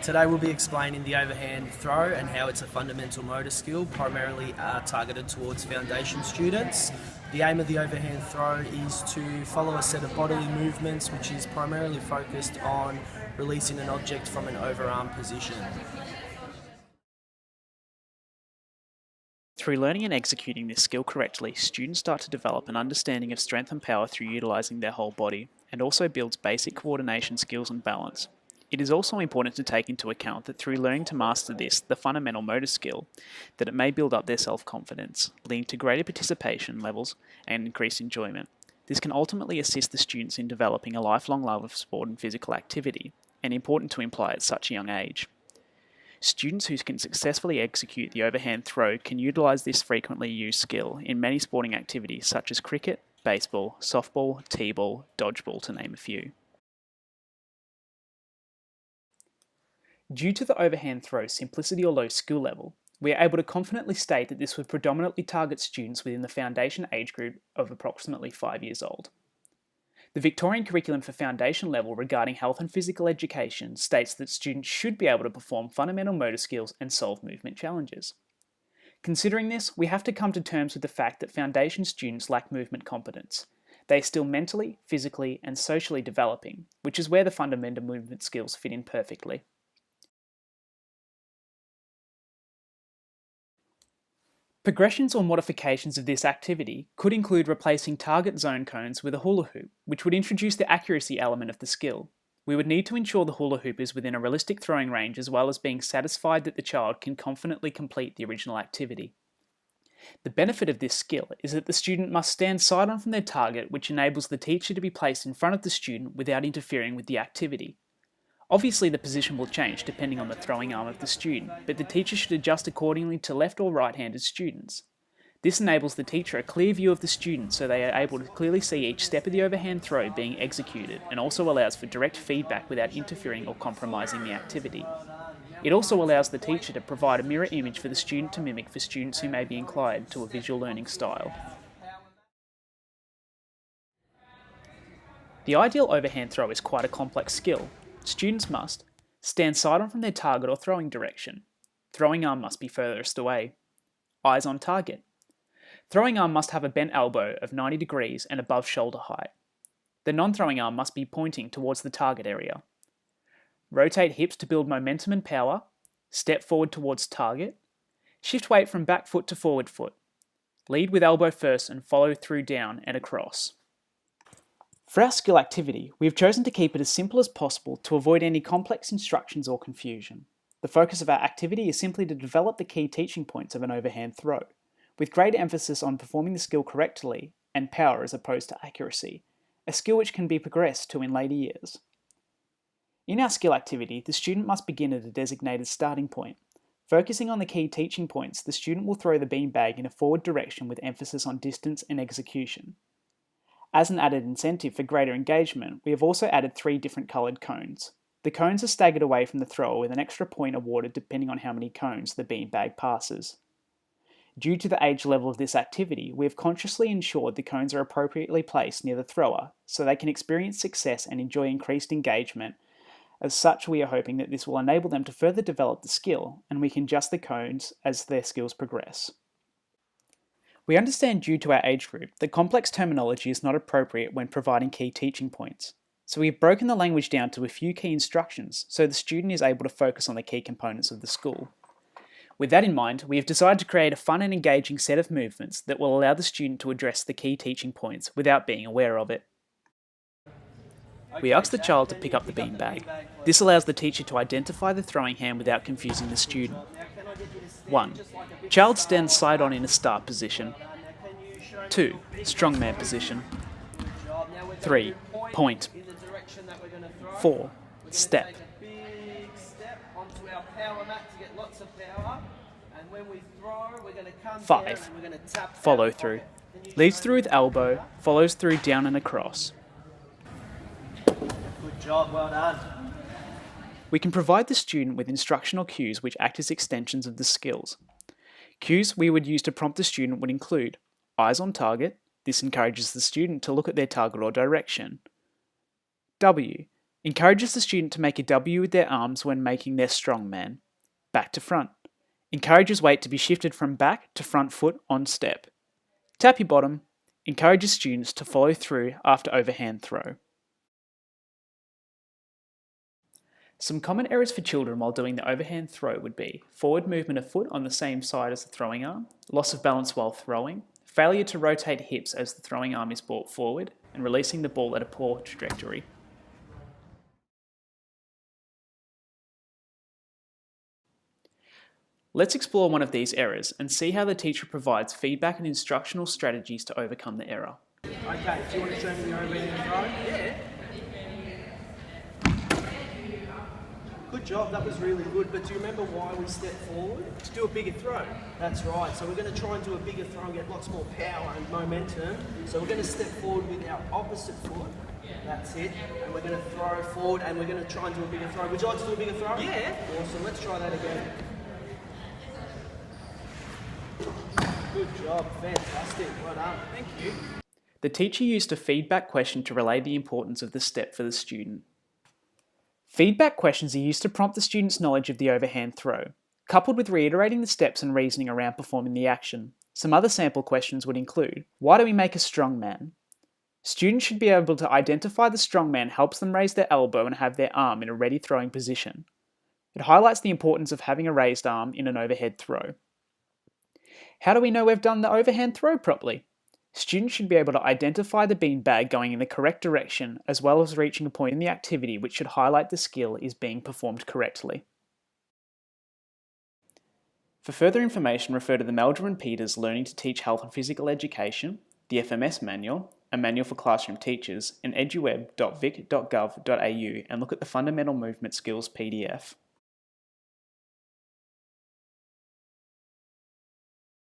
Today we'll be explaining the overhand throw and how it's a fundamental motor skill, primarily targeted towards foundation students. The aim of the overhand throw is to follow a set of bodily movements which is primarily focused on releasing an object from an overarm position. Through learning and executing this skill correctly, students start to develop an understanding of strength and power through utilising their whole body, and also builds basic coordination skills and balance. It is also important to take into account that through learning to master this, the fundamental motor skill, that it may build up their self-confidence, leading to greater participation levels and increased enjoyment. This can ultimately assist the students in developing a lifelong love of sport and physical activity, and important to imply at such a young age. Students who can successfully execute the overhand throw can utilise this frequently used skill in many sporting activities such as cricket, baseball, softball, t-ball, dodgeball to name a few. Due to the overhand throw's simplicity or low skill level, we are able to confidently state that this would predominantly target students within the foundation age group of approximately 5 years old. The Victorian curriculum for foundation level regarding health and physical education states that students should be able to perform fundamental motor skills and solve movement challenges. Considering this, we have to come to terms with the fact that foundation students lack movement competence. They are still mentally, physically, and socially developing, which is where the fundamental movement skills fit in perfectly. Progressions or modifications of this activity could include replacing target zone cones with a hula hoop, which would introduce the accuracy element of the skill. We would need to ensure the hula hoop is within a realistic throwing range as well as being satisfied that the child can confidently complete the original activity. The benefit of this skill is that the student must stand side on from their target, which enables the teacher to be placed in front of the student without interfering with the activity. Obviously, the position will change depending on the throwing arm of the student, but the teacher should adjust accordingly to left or right-handed students. This enables the teacher a clear view of the student so they are able to clearly see each step of the overhand throw being executed, and also allows for direct feedback without interfering or compromising the activity. It also allows the teacher to provide a mirror image for the student to mimic for students who may be inclined to a visual learning style. The ideal overhand throw is quite a complex skill. Students must stand side on from their target or throwing direction. Throwing arm must be furthest away. Eyes on target. Throwing arm must have a bent elbow of 90 degrees and above shoulder height. The non-throwing arm must be pointing towards the target area. Rotate hips to build momentum and power. Step forward towards target. Shift weight from back foot to forward foot. Lead with elbow first and follow through down and across. For our skill activity, we have chosen to keep it as simple as possible to avoid any complex instructions or confusion. The focus of our activity is simply to develop the key teaching points of an overhand throw, with great emphasis on performing the skill correctly and power as opposed to accuracy, a skill which can be progressed to in later years. In our skill activity, the student must begin at a designated starting point. Focusing on the key teaching points, the student will throw the beanbag in a forward direction with emphasis on distance and execution. As an added incentive for greater engagement, we have also added 3 different coloured cones. The cones are staggered away from the thrower with an extra point awarded depending on how many cones the beanbag passes. Due to the age level of this activity, we have consciously ensured the cones are appropriately placed near the thrower so they can experience success and enjoy increased engagement. As such, we are hoping that this will enable them to further develop the skill, and we can adjust the cones as their skills progress. We understand due to our age group that complex terminology is not appropriate when providing key teaching points, so we have broken the language down to a few key instructions so the student is able to focus on the key components of the skill. With that in mind, we have decided to create a fun and engaging set of movements that will allow the student to address the key teaching points without being aware of it. We ask the child to pick up the beanbag. This allows the teacher to identify the throwing hand without confusing the student. 1. Child stands side on in a start position. 2. Strongman position. 3. Point. 4. Step. 5. Follow through. Leads through with elbow, follows through down and across. Good job, well done. We can provide the student with instructional cues which act as extensions of the skills. Cues we would use to prompt the student would include eyes on target. This encourages the student to look at their target or direction. W. Encourages the student to make a W with their arms when making their strongman. Back to front. Encourages weight to be shifted from back to front foot on step. Tappy bottom. Encourages students to follow through after overhand throw. Some common errors for children while doing the overhand throw would be forward movement of foot on the same side as the throwing arm, loss of balance while throwing, failure to rotate hips as the throwing arm is brought forward, and releasing the ball at a poor trajectory. Let's explore one of these errors and see how the teacher provides feedback and instructional strategies to overcome the error. Okay, do you want to show me the overhand throw? Yeah. Good job, that was really good, but do you remember why we stepped forward? To do a bigger throw. That's right, so we're going to try and do a bigger throw and get lots more power and momentum. So we're going to step forward with our opposite foot, that's it, and we're going to throw forward and we're going to try and do a bigger throw. Would you like to do a bigger throw? Yeah. Awesome, let's try that again. Good job, fantastic, well done. Thank you. The teacher used a feedback question to relay the importance of the step for the student. Feedback questions are used to prompt the student's knowledge of the overhand throw, coupled with reiterating the steps and reasoning around performing the action. Some other sample questions would include, why do we make a strongman? Students should be able to identify the strongman helps them raise their elbow and have their arm in a ready throwing position. It highlights the importance of having a raised arm in an overhead throw. How do we know we've done the overhand throw properly? Students should be able to identify the beanbag going in the correct direction as well as reaching a point in the activity which should highlight the skill is being performed correctly. For further information, refer to the Meldrum and Peters Learning to Teach Health and Physical Education, the FMS Manual, a manual for classroom teachers, and eduweb.vic.gov.au and look at the Fundamental Movement Skills PDF.